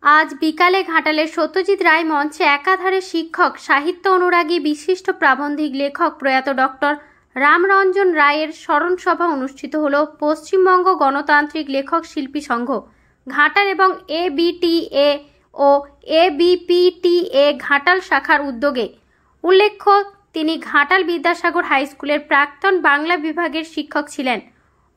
আজ বিকালে ঘাটালের সত্যজিৎ রায় মঞ্চে একাধারে শিক্ষক, সাহিত্য অনুরাগী, বিশিষ্ট প্রাবন্ধিক লেখক প্রয়াত ডক্টর রামরঞ্জন রায়ের স্মরণ সভা অনুষ্ঠিত হল পশ্চিমবঙ্গ গণতান্ত্রিক লেখক শিল্পী সংঘ ঘাটাল এবং ABTA ও ABPTA ঘাটাল শাখার উদ্যোগে। উল্লেখ্য, তিনি ঘাটাল বিদ্যাসাগর হাই স্কুলের প্রাক্তন বাংলা বিভাগের শিক্ষক ছিলেন।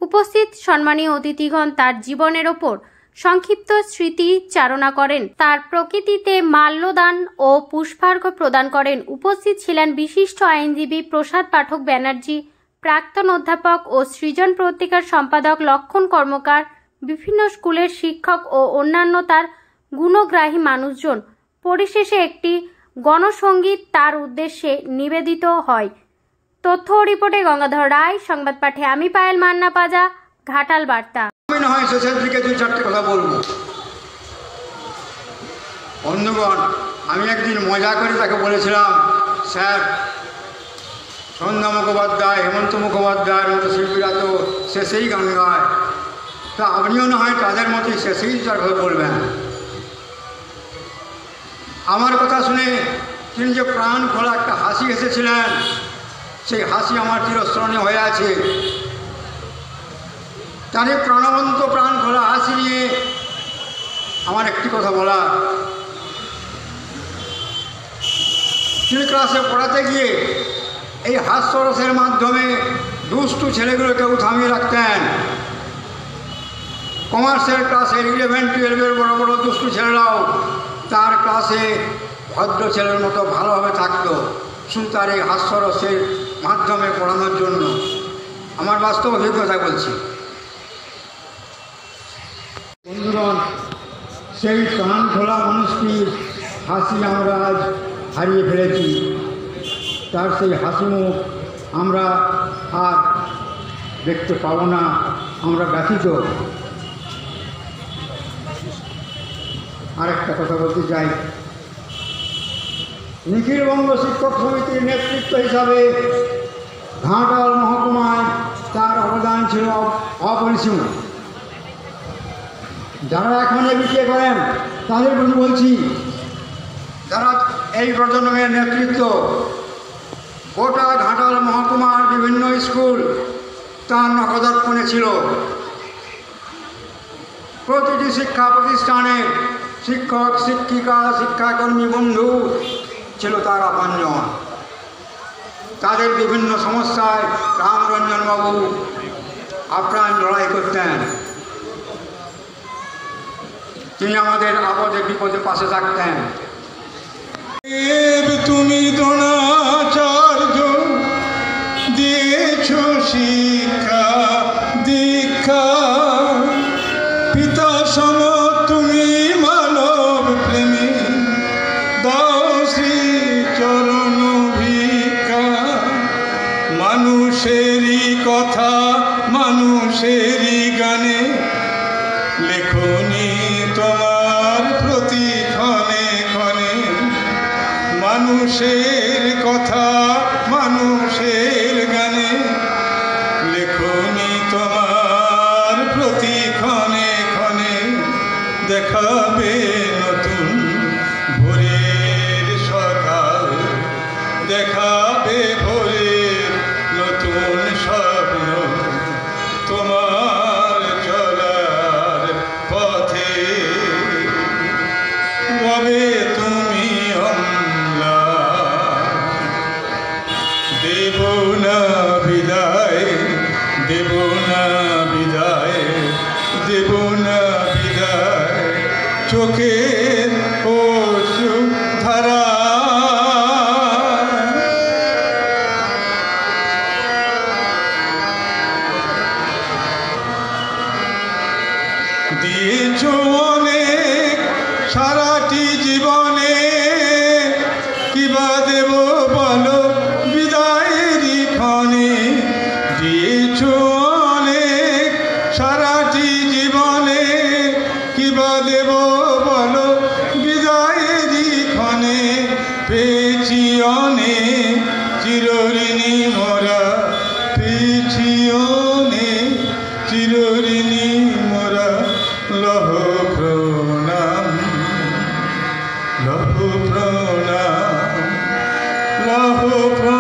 উপস্থিত সম্মানীয় অতিথিগণ তার জীবনের ওপর সংক্ষিপ্ত স্মৃতি চারণা করেন, তার প্রকৃতিতে মাল্যদান ও পুষ্পার্ঘ প্রদান করেন। উপস্থিত ছিলেন বিশিষ্ট আইনজীবী প্রসাদ পাঠক ব্যানার্জি, প্রাক্তন অধ্যাপক ও সৃজন পত্রিকার সম্পাদক লক্ষণ কর্মকার, বিভিন্ন স্কুলের শিক্ষক ও অন্যান্য তার গুণগ্রাহী মানুষজন। পরিশেষে একটি গণসঙ্গীত তার উদ্দেশ্যে নিবেদিত হয়। তথ্য ও রিপোর্টে গঙ্গাধর রায়, সংবাদ পাঠে আমি পায়েল মান্না পাজা, ঘাটাল বার্তা। আমি না হয় শেষের দিকে দুই চারটে কথা বলবো। বন্ধুগণ, আমি একদিন মজা করে তাকে বলেছিলাম, স্যার, সন্ধ্যা মুখোপাধ্যায়, হেমন্ত মুখোপাধ্যায়ের মতো শিল্পীরা তো শেষেই গান গায়, তা আপনিও না হয় তাদের মতোই শেষেই তার কথা বলবেন। আমার কথা শুনে তিনি যে প্রাণ খোলা একটা হাসি হেসেছিলেন, সেই হাসি আমার চিরস্মরণীয় হয়ে আছে। তার এই প্রাণবন্ত প্রাণ খোলা হাসি নিয়ে আমার একটি কথা বলা, তিনি ক্লাসে পড়াতে গিয়ে এই হাস্যরসের মাধ্যমে দুষ্টু ছেলেগুলোকেও থামিয়ে রাখতেন। কমার্সের ক্লাসের 11-12 বড় বড় দুষ্টু ছেলেরাও তার ক্লাসে ভদ্র ছেলের মতো ভালোভাবে থাকতো, শুধু তার এই হাস্যরসের মাধ্যমে পড়ানোর জন্য। আমার বাস্তব অভিজ্ঞতা বলছি। বন্ধুগণ, সেই প্রাণ খোলা মানুষটির হাসি আমরা আজ হারিয়ে ফেলেছি। তার সেই হাসি মুখ আমরা আর দেখতে পাবো না, আমরা ব্যথিত। আরেকটা কথা বলতে চাই, নিখিলবঙ্গ শিক্ষক সমিতির নেতৃত্ব হিসাবে ঘাটাল মহকুমায় তার অবদান ছিল অপরিসীম। যারা এখন ABTA করেন তাদের প্রতি বলছি, যারা এই প্রজন্মের নেতৃত্ব, গোটা ঘাটাল মহকুমার বিভিন্ন স্কুল তার নখদর্পণে ছিল। প্রতিটি শিক্ষা প্রতিষ্ঠানে শিক্ষক, শিক্ষিকা, শিক্ষাকর্মী বন্ধু ছিল তার আপনজন। তাদের বিভিন্ন সমস্যায় রামরঞ্জনবাবু আপ্রাণ লড়াই করতেন। তিনি আমাদের আপদে বিপদে পাশে থাকতেন। তুমি দ্রোণাচার্য দিয়েছ শিক্ষা দীক্ষা, পিতা সম তুমি মানব প্রেমী, দাও শ্রী চরণ ভিক্ষা। মানুষেরই কথা মানুষেরই গানে, লেখনি তোমার প্রতি ক্ষণে ক্ষণে। মানুষের কথা মানুষের গানে, লেখনি তোমার প্রতি ক্ষণে ক্ষণে। দেখাবে নতুন ভোরের সকাল, দেখাবে ভোরের নতুন স্বপ্ন তোমার চলার পথে। রবে তুমি অম্লা, দেব না বিদায়, দেব না বিদায়, দেব না বিদায়। চোখের অশ্রু ধারা দিয়েছ অনেক সারাটি জীবনে, কিবা দেব বলো বিদায়েরই ক্ষণে। দিয়েছ অনেক সারাটি জীবনে, কিবা দেব বলো বিদায়েরই ক্ষণে। পেয়েছি অনেক চিরঋণী মোরা, পেয়েছি অনেক চিরঋণী মোরা। লহ প্রণাম লহো প্রণাম লহো প্রণাম।